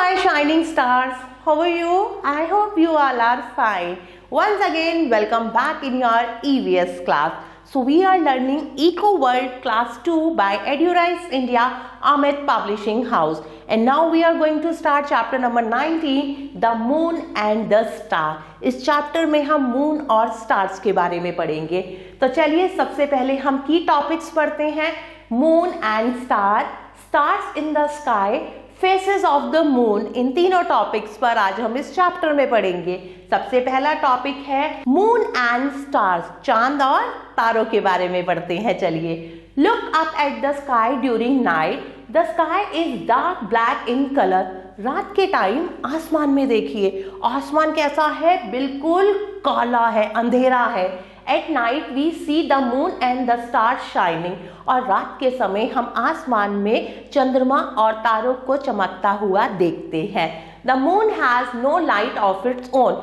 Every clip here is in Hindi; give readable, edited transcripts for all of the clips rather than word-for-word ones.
my shining stars, how are you? I hope you all are fine. Once again, welcome back in your EVS class. So we are learning Eco World Class 2 by EduRise India, Amit Publishing House. And now we are going to start chapter number 19, The Moon and the Star. इस चैप्टर में हम मून और स्टार्स के बारे में पढ़ेंगे. तो चलिए सबसे पहले हम की टॉपिक्स पढ़ते हैं. Moon and star, stars in the sky, faces of the moon. इन तीनों टॉपिक्स पर आज हम इस चैप्टर में पढ़ेंगे. सबसे पहला टॉपिक है मून एंड स्टार्स, चांद और तारों के बारे में पढ़ते हैं. चलिए. Look up at the sky during night, the sky is dark black in colour. रात के टाइम आसमान में देखिए, आसमान कैसा है? बिल्कुल काला है, अंधेरा है. At night we see the moon and the stars shining. और रात के समय हम आसमान में चंद्रमा और तारों को चमकता हुआ देखते हैं. The moon has no light of its own.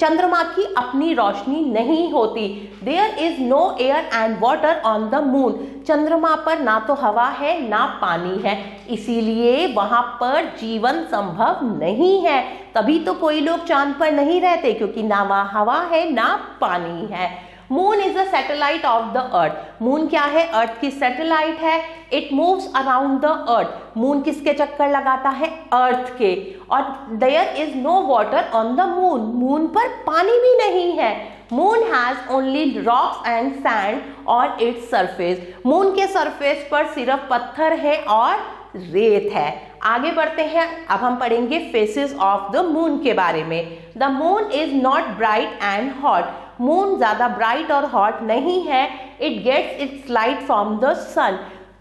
चंद्रमा की अपनी रोशनी नहीं होती. There is no air and water on the moon. चंद्रमा पर ना तो हवा है ना पानी है, इसीलिए वहां पर जीवन संभव नहीं है. तभी तो कोई लोग चांद पर नहीं रहते, क्योंकि ना वहां हवा है ना पानी है. Moon is a satellite of the earth. Moon क्या है? अर्थ की सैटेलाइट है. It moves around the earth. Moon किसके चक्कर लगाता है? अर्थ के. और there is no water on the moon. Moon पर पानी भी नहीं है. Moon has only rocks and sand on its surface. Moon के सरफेस पर सिर्फ पत्थर है और रेत है. आगे बढ़ते हैं. अब हम पढ़ेंगे फेसेस ऑफ द मून के बारे में. The moon is not bright and hot. Moon ज्यादा ब्राइट और हॉट नहीं है. It gets its light from the sun.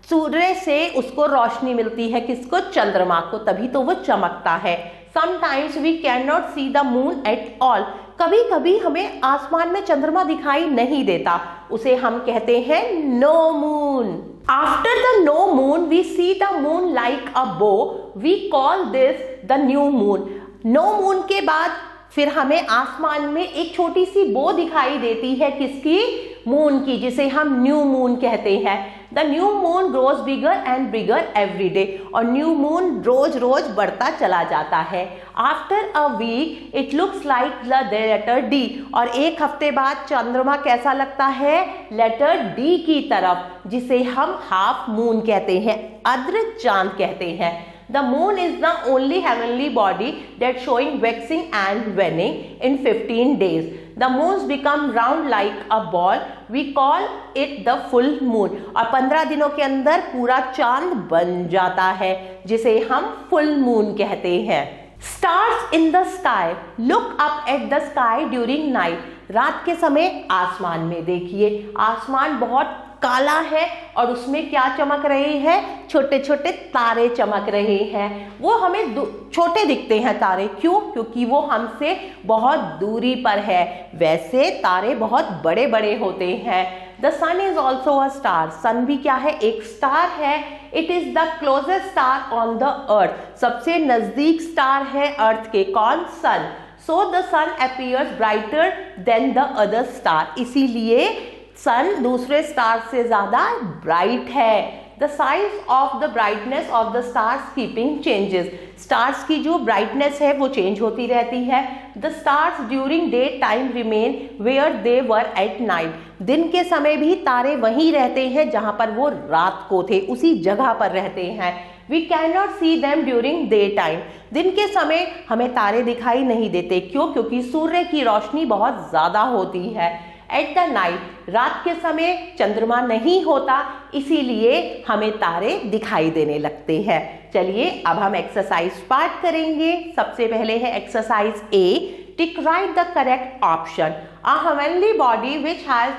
सूर्य से उसको रोशनी मिलती है. किसको? चंद्रमा को. तभी तो वो चमकता है. Sometimes we can not see the moon at all. कभी कभी हमें आसमान में चंद्रमा दिखाई नहीं देता, उसे हम कहते हैं no moon. After the no moon we see the moon like a bow. We call this the new moon. No moon के बाद फिर हमें आसमान में एक छोटी सी बो दिखाई देती है. किसकी? मून की, जिसे हम न्यू मून कहते हैं. The new moon grows bigger and bigger every day. और न्यू मून रोज रोज बढ़ता चला जाता है. After a week it looks like the letter D. और एक हफ्ते बाद चंद्रमा कैसा लगता है? लेटर डी की तरफ, जिसे हम हाफ मून कहते हैं, अर्ध चांद कहते हैं. The moon is the only heavenly body that showing waxing and waning in 15 days. The moons become round like a ball. We call it the full moon. और 15 दिनों के अंदर पूरा चांद बन जाता है, जिसे हम full moon कहते हैं. Stars in the sky. Look up at the sky during night. रात के समय आसमान में देखिए. आसमान बहुत काला है और उसमें क्या चमक रहे हैं? छोटे छोटे तारे चमक रहे हैं. वो हमें छोटे दिखते हैं तारे. क्यों? क्योंकि वो हमसे बहुत दूरी पर है. वैसे तारे बहुत बड़े बड़े होते हैं. The sun is also a star. Sun भी क्या है? एक स्टार है. It is the closest star on the earth. सबसे नजदीक स्टार है अर्थ के. कौन? Sun. So the sun appears brighter than the other star. इसीलिए सन दूसरे स्टार से ज्यादा ब्राइट है. The size of the brightness of the stars keeping changes. Stars की जो ब्राइटनेस है वो चेंज होती रहती है. The stars during day time remain where they were at night. दिन के समय भी तारे वहीं रहते हैं जहां पर वो रात को थे, उसी जगह पर रहते हैं. We can not see them during day time. दिन के समय हमें तारे दिखाई नहीं देते. क्यों? क्योंकि सूर्य की रोशनी बहुत ज्यादा होती है. एट द नाइट, रात के समय चंद्रमा नहीं होता, इसीलिए हमें तारे दिखाई देने लगते हैं. चलिए अब हम एक्सरसाइज पार्ट करेंगे. सबसे पहले है exercise A. Tick right the correct option. A heavenly body which has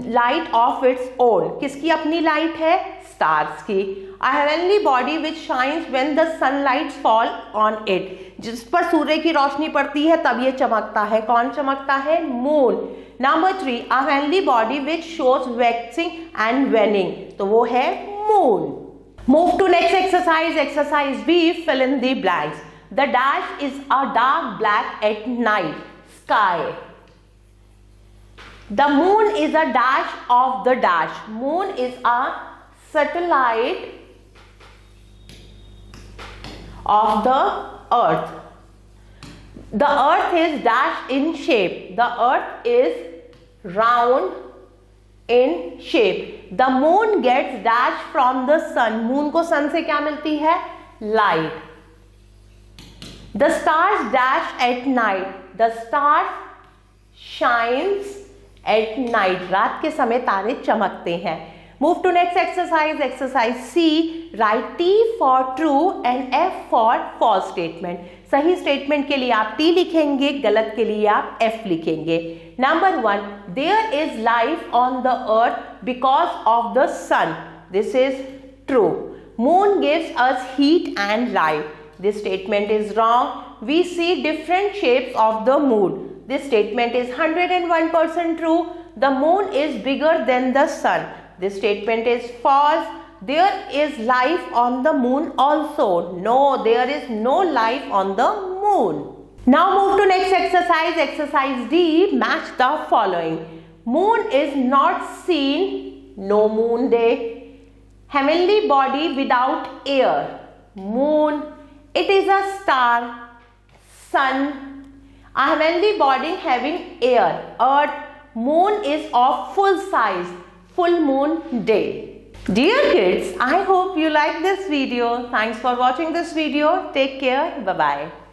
light of its own. किसकी अपनी लाइट है? स्टार्स की. अ heavenly body which shines when the sunlight fall on it. जिस पर सूर्य की रोशनी पड़ती है तब ये चमकता है. कौन चमकता है? Moon. Number 3, a heavenly body which shows waxing and waning. तो वो है moon. Move to next exercise. Exercise B. Fill in the blanks. The dash is a dark black at night sky. The moon is a dash of the dash. Moon is a satellite of the earth. The earth is dash in shape. The earth is round in shape. The moon gets dash from the sun. Moon को sun से क्या मिलती है? Light. The stars dash at night. The stars shines at night. रात के समय तारे चमकते हैं. Move to next exercise. Exercise C. Write T for true and F for false statement. सही स्टेटमेंट के लिए आप T लिखेंगे, गलत के लिए आप F लिखेंगे. Number 1. There is life on the earth because of the sun. This is true. Moon gives us heat and light. This statement is wrong. We see different shapes of the moon. This statement is 101% true. The moon is bigger than the sun. This statement is false. There is life on the moon also. No, there is no life on the moon. Now move to next exercise. Exercise D. Match the following. Moon is not seen. No moon day. Heavenly body without air. Moon. It is a star. Sun. A heavenly body having air. Earth. Moon is of full size. Full moon day. Dear kids, I hope you like this video. Thanks for watching this video. Take care. Bye-bye.